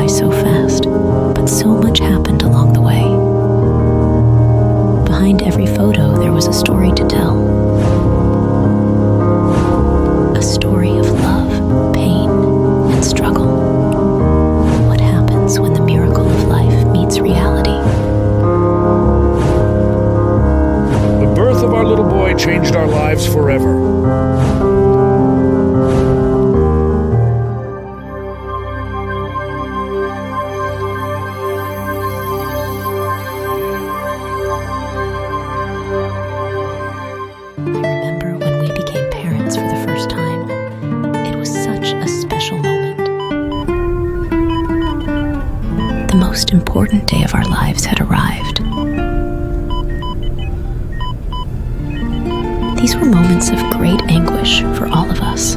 by so fast, but so much happened along the way. Behind every photo, there was a story to tell. A story of love, pain, and struggle. What happens when the miracle of life meets reality? The birth of our little boy changed our lives forever. The most important day of our lives had arrived. These were moments of great anguish for all of us.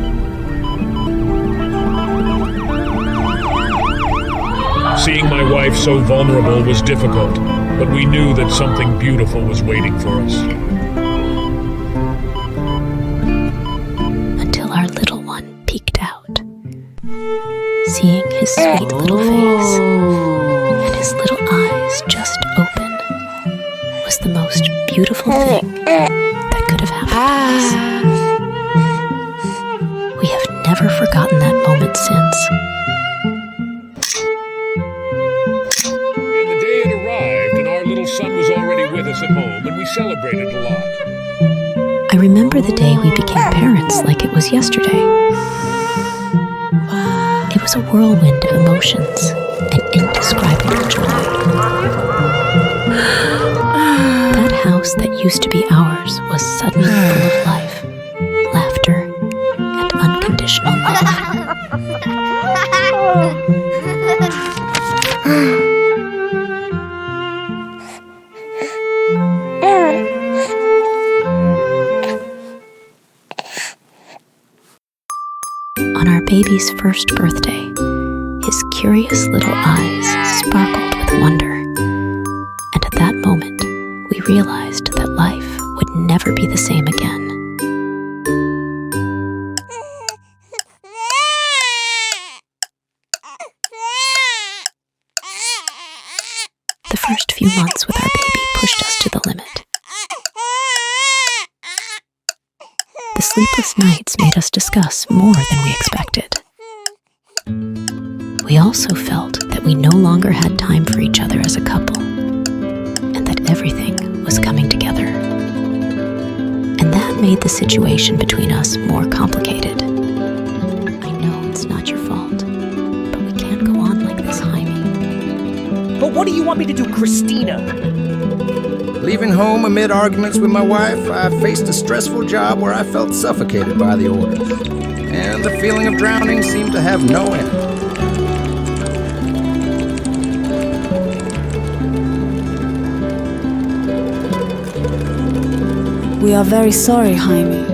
Seeing my wife so vulnerable was difficult, but we knew that something beautiful was waiting for us. Until our little one peeked out. Seeing his sweet little face and his little eyes just open was the most beautiful thing that could have happened to us. We have never forgotten that moment since. And the day had arrived, and our little son was already with us at home, and we celebrated a lot. I remember the day we became parents like it was yesterday. It was a whirlwind of emotions and indescribable joy. That house that used to be ours was suddenly full of life, laughter, and unconditional love. On our baby's first birthday, his curious little eyes sparkled with wonder, and at that moment, we realized that life would never be the same again. The first few months with our baby pushed us to the limit. The sleepless nights made us discuss more than we expected. We also felt that we no longer had time for each other as a couple, and that everything was coming together. And that made the situation between us more complicated. I know it's not your fault, but we can't go on like this, Jaime. But what do you want me to do, Christina? Leaving home amid arguments with my wife, I faced a stressful job where I felt suffocated by the orders, and the feeling of drowning seemed to have no end. We are very sorry, Jaime,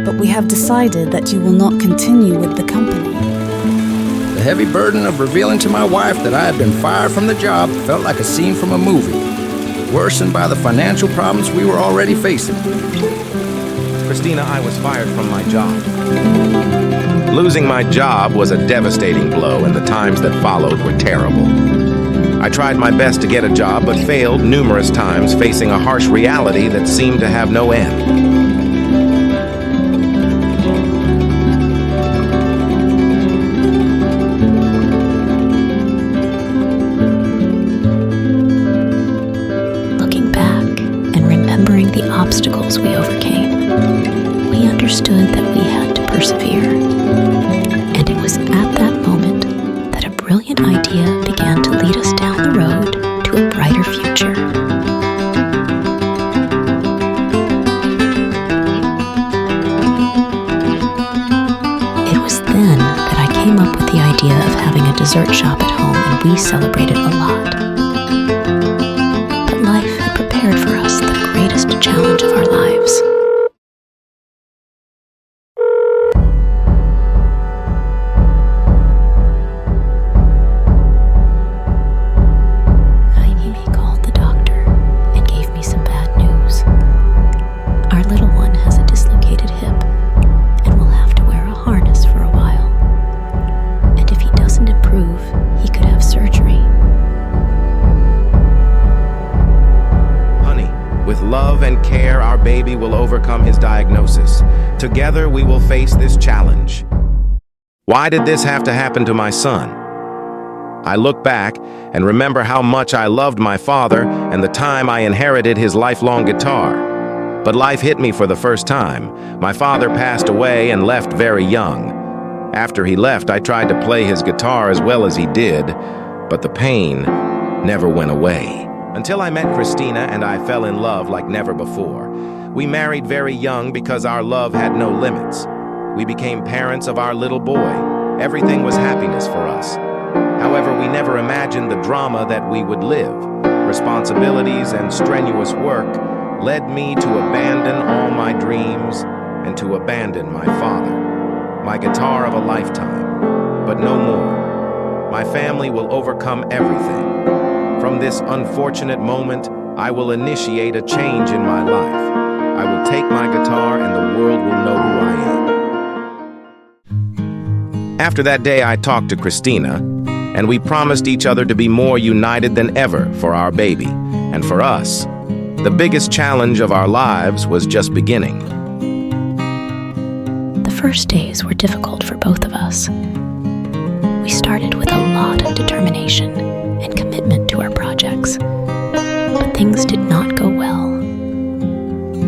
but we have decided that you will not continue with the company. The heavy burden of revealing to my wife that I had been fired from the job felt like a scene from a movie, worsened by the financial problems we were already facing. Christina, I was fired from my job. Losing my job was a devastating blow, and the times that followed were terrible. I tried my best to get a job, but failed numerous times, facing a harsh reality that seemed to have no end. The obstacles we overcame, we understood that we had to persevere. And it was at that moment that a brilliant idea began to lead us down the road to a brighter future. It was then that I came up with the idea of having a dessert shop at home, and we celebrated a lot. But life had prepared for us the greatest challenge of our lives. Jaime called the doctor and gave me some bad news. Our little one has a dislocated hip and will have to wear a harness for a while. And if he doesn't improve, he could have baby will overcome his diagnosis. Together, we will face this challenge. Why did this have to happen to my son? I look back and remember how much I loved my father and the time I inherited his lifelong guitar. But life hit me for the first time. My father passed away and left very young. After he left, I tried to play his guitar as well as he did, but the pain never went away. Until I met Christina and I fell in love like never before. We married very young because our love had no limits. We became parents of our little boy. Everything was happiness for us. However, we never imagined the drama that we would live. Responsibilities and strenuous work led me to abandon all my dreams and to abandon my father, my guitar of a lifetime. But no more. My family will overcome everything. From this unfortunate moment, I will initiate a change in my life. I will take my guitar and the world will know who I am. After that day, I talked to Christina, and we promised each other to be more united than ever for our baby. And for us, the biggest challenge of our lives was just beginning. The first days were difficult for both of us. We started with a lot of determination and commitment to our projects, but things did not go well.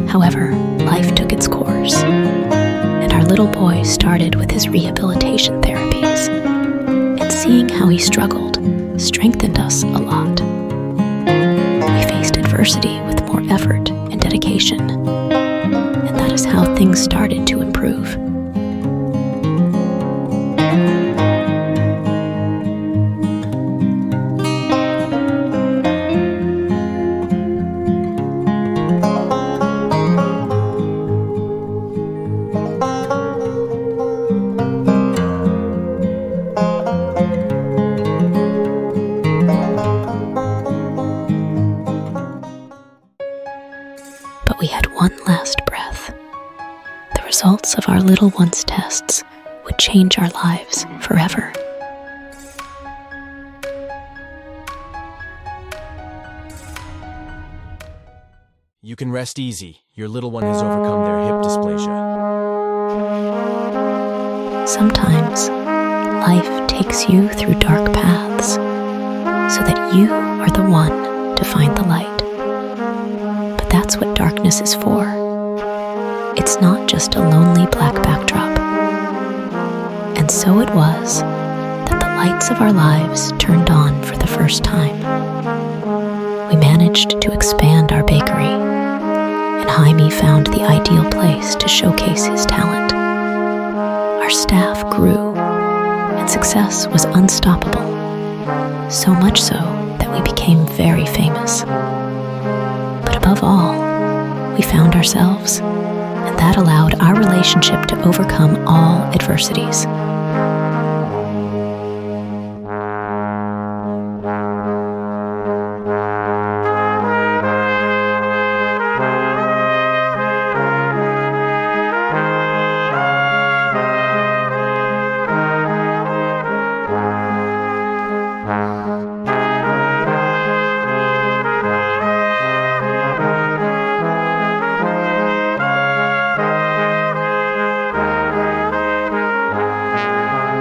However, life took its course, and our little boy started with his rehabilitation therapies, and seeing how he struggled strengthened us a lot. We faced adversity with more effort and dedication, and that is how things started to improve. But we had one last breath. The results of our little one's tests would change our lives forever. You can rest easy. Your little one has overcome their hip dysplasia. Sometimes life takes you through dark paths so that you are the one to find the light. But that's what darkness is for. It's not just a lonely black backdrop. And so it was that the lights of our lives turned on for the first time. We managed to expand our bakery, and Jaime found the ideal place to showcase his talent. Our staff grew, and success was unstoppable, so much so that we became very famous. But above all, we found ourselves, and that allowed our relationship to overcome all adversities.